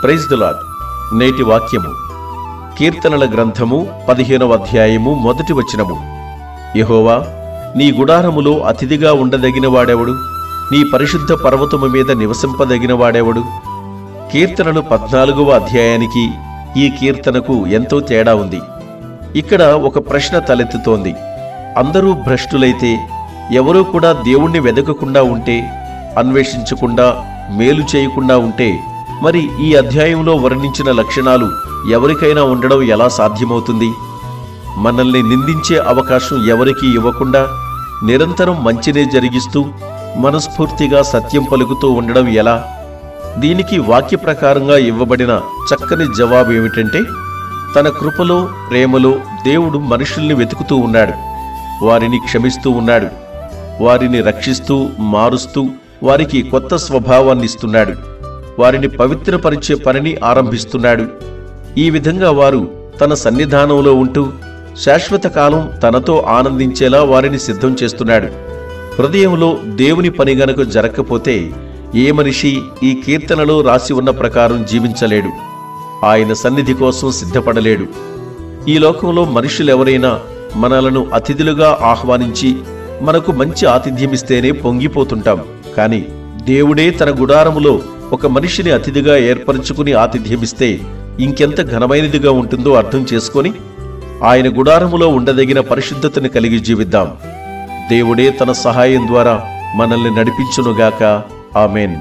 Praise the lord. నేటి వాక్యము కీర్తనల గ్రంథము 15వ అధ్యాయము 1వ వచనము. యెహోవా, నీ గుడారములో అతిథిగా ఉండదగిన వాడెవడు? నీ పరిశుద్ధ పర్వతము మీద నివసింపదగిన వాడెవడు? కీర్తనలు 14వ అధ్యాయానికి ఈ కీర్తనకు ఎంతో తేడా ఉంది. ఇక్కడ ఒక ప్రశ్న తలెత్తుతోంది. అందరూ భ్రష్టులైతే, ఎవరూ కూడా దేవుణ్ణి వెదకకుండా ఉంటే, అన్వేషించకుండా మేలు చేయకుండా ఉంటే, మరి ఈ అధ్యాయంలో వర్ణించిన లక్షణాలు ఎవరికైనా ఉండడం ఎలా సాధ్యమవుతుంది? మనల్ని నిందించే అవకాశం ఎవరికీ ఇవ్వకుండా నిరంతరం మంచినే జరిగిస్తూ మనస్ఫూర్తిగా సత్యం పలుకుతూ ఉండడం ఎలా? దీనికి వాక్య ప్రకారంగా ఇవ్వబడిన చక్కని జవాబు ఏమిటంటే, తన కృపలో ప్రేమలో దేవుడు మనుషుల్ని వెతుకుతూ ఉన్నాడు. వారిని క్షమిస్తూ ఉన్నాడు. వారిని రక్షిస్తూ మారుస్తూ వారికి కొత్త స్వభావాన్ని ఇస్తున్నాడు. వారిని పవిత్రపరిచే పనిని ఆరంభిస్తున్నాడు. ఈ విధంగా వారు తన సన్నిధానంలో ఉంటూ శాశ్వత కాలం తనతో ఆనందించేలా వారిని సిద్ధం చేస్తున్నాడు. హృదయంలో దేవుని పని గనుక జరగకపోతే ఏ మనిషి ఈ కీర్తనలో రాసి ఉన్న ప్రకారం జీవించలేడు. ఆయన సన్నిధి కోసం సిద్ధపడలేడు. ఈ లోకంలో మనుషులెవరైనా మనలను అతిథులుగా ఆహ్వానించి మనకు మంచి ఆతిథ్యమిస్తేనే పొంగిపోతుంటాం. కాని దేవుడే తన గుడారములో ఒక మనిషిని అతిథిగా ఏర్పరచుకుని ఆతిథ్యమిస్తే ఇంకెంత ఘనమైనదిగా ఉంటుందో అర్థం చేసుకొని ఆయన గుడారములో ఉండదగిన పరిశుద్ధతను కలిగి జీవిద్దాం. దేవుడే తన సహాయం ద్వారా మనల్ని నడిపించునుగాక. ఆమేన్.